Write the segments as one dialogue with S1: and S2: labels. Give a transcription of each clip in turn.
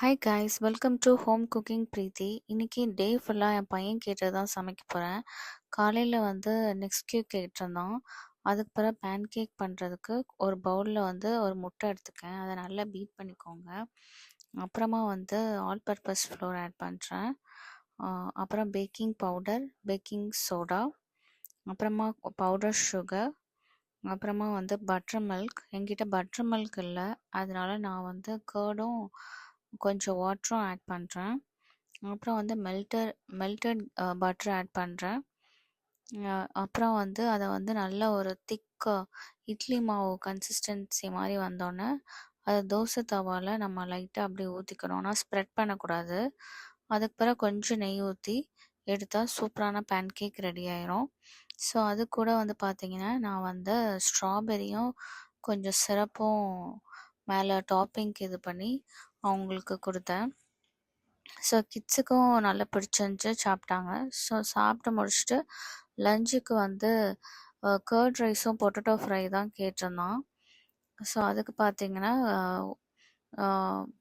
S1: Hi guys, welcome to home cooking Preethi. இன்னைக்கு day ஃபுல்லாக என் பையன் கேட்டது தான் சமைக்க போகிறேன். காலையில் வந்து நெக்ஸ்ட் கேட்டிருந்தான். அதுக்கு பிறகு பேன் கேக் பண்ணுறதுக்கு ஒரு பவுலில் வந்து ஒரு முட்டை எடுத்துக்கேன். அதை நல்லா பீட் பண்ணிக்கோங்க. அப்புறமா வந்து ஆல் பர்பஸ் ஃப்ளோர் ஆட் பண்ணுறேன். அப்புறம் பேக்கிங் பவுடர், பேக்கிங் சோடா, அப்புறமா பவுடர் சுகர், அப்புறமா வந்து பட்டர் மில்க். என்கிட்ட பட்டர் மில்க் இல்லை, அதனால நான் வந்து கர்டும் கொஞ்சம் வாட்டரும் ஆட் பண்ணுறேன். அப்புறம் வந்து மெல்டட் பட்டர் ஆட் பண்ணுறேன். அப்புறம் வந்து அதை வந்து நல்ல ஒரு திக் இட்லி மாவு கன்சிஸ்டன்சி மாதிரி வந்தோடனே அதை தோசை தவாவில் நம்ம லைட்டாக அப்படியே ஊற்றிக்கணும். ஆனால் ஸ்ப்ரெட் பண்ணக்கூடாது. அதுக்கு பிறகு கொஞ்சம் நெய் ஊற்றி எடுத்தால் சூப்பரான பேன் கேக் ரெடி ஆயிரும். ஸோ அது கூட வந்து பார்த்திங்கன்னா நான் வந்து ஸ்ட்ராபெரியும் கொஞ்சம் சிரப்பும் மேலே டாப்பிங்க்கு இது பண்ணி அவங்களுக்கு கொடுத்தேன். ஸோ கிட்ஸுக்கும் நல்லா பிடிச்சிருந்துச்சி, சாப்பிட்டாங்க. ஸோ சாப்பிட்டு முடிச்சுட்டு லஞ்சுக்கு வந்து கர்ட் ரைஸும் பொட்டேட்டோ ஃப்ரை தான் கேட்டிருந்தான். ஸோ அதுக்கு பார்த்திங்கன்னா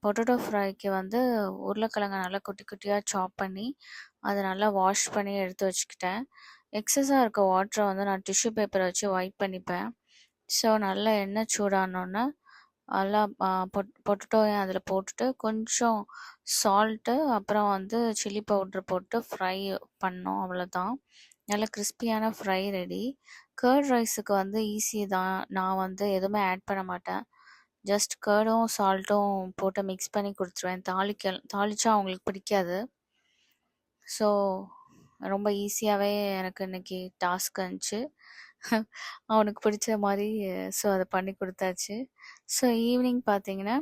S1: பொட்டேட்டோ ஃப்ரைக்கு வந்து உருளைக்கிழங்கை நல்லா குட்டி குட்டியாக சாப் பண்ணி அதை நல்லா வாஷ் பண்ணி எடுத்து வச்சுக்கிட்டேன். எக்ஸஸாக இருக்க வாட்டரை வந்து நான் டிஷ்யூ பேப்பரை வச்சு வைப் பண்ணிப்பேன். ஸோ நல்லா எண்ணெய் சூடானோன்னே நல்லா பொட்டேட்டோவையும் அதில் போட்டுட்டு கொஞ்சம் சால்ட்டு அப்புறம் வந்து சில்லி பவுட்ரு போட்டு ஃப்ரை பண்ணோம். அவ்வளோதான், நல்ல கிறிஸ்பியான ஃப்ரை ரெடி. கர்ட் ரைஸுக்கு வந்து ஈஸி தான். நான் வந்து எதுவுமே ஆட் பண்ண மாட்டேன். ஜஸ்ட் கர்டும் சால்ட்டும் போட்டு மிக்ஸ் பண்ணி கொடுத்துருவேன். தாளிச்சா அவங்களுக்கு பிடிக்காது. ஸோ ரொம்ப ஈஸியாகவே எனக்கு இன்றைக்கி டாஸ்க் இருந்துச்சு. அவனுக்கு பிடிச்ச மாதிரி ஸோ அதை பண்ணி கொடுத்தாச்சு. ஸோ ஈவினிங் பார்த்திங்கன்னா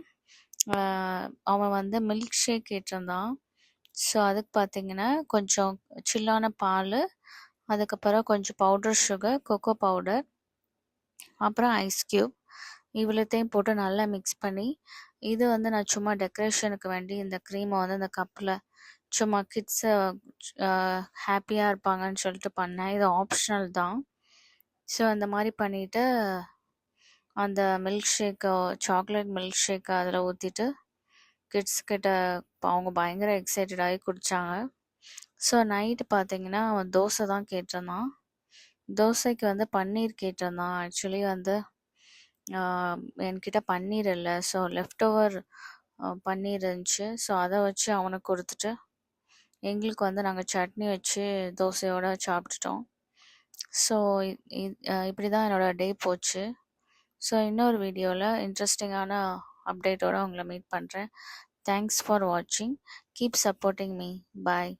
S1: அவன் வந்து மில்க் ஷேக் கேட்டிருந்தான். ஸோ அதுக்கு பார்த்திங்கன்னா கொஞ்சம் சில்லான பால், அதுக்கப்புறம் கொஞ்சம் பவுடர் சுகர், கொக்கோ பவுடர், அப்புறம் ஐஸ் க்யூப், இவ்வளோத்தையும் போட்டு நல்லா மிக்ஸ் பண்ணி இது வந்து நான் சும்மா டெக்கரேஷனுக்கு வேண்டி இந்த க்ரீமை வந்து இந்த கப்பில் சும்மா கிட்ஸை ஹாப்பியாக இருப்பாங்கன்னு சொல்லிட்டு பண்ணேன். இது ஆப்ஷனல் தான். ஸோ அந்த மாதிரி பண்ணிவிட்டு அந்த மில்க் ஷேக்கை, சாக்லேட் மில்க் ஷேக்கை அதில் ஊற்றிட்டு கிட்ஸ்கிட்ட அவங்க பயங்கர எக்ஸைட்டடாகி குடித்தாங்க. ஸோ நைட்டு பார்த்திங்கன்னா அவன் தோசை தான் கேட்டிருந்தான். தோசைக்கு வந்து பன்னீர் கேட்டிருந்தான். ஆக்சுவலி வந்து என்கிட்ட பன்னீர் இல்லை. ஸோ லெஃப்ட் ஓவர் பன்னீர் இருந்துச்சு. ஸோ அதை வச்சு அவனுக்கு கொடுத்துட்டு எங்களுக்கு வந்து நாங்கள் சட்னி வச்சு தோசையோடு சாப்பிட்டுட்டோம். ஸோ இப்படி தான் என்னோடய டே போச்சு. ஸோ இன்னொரு வீடியோவில் இன்ட்ரெஸ்டிங்கான அப்டேட்டோடு உங்களை மீட் பண்ணுறேன். தேங்க்ஸ் ஃபார் வாட்சிங். Keep supporting me. பாய்.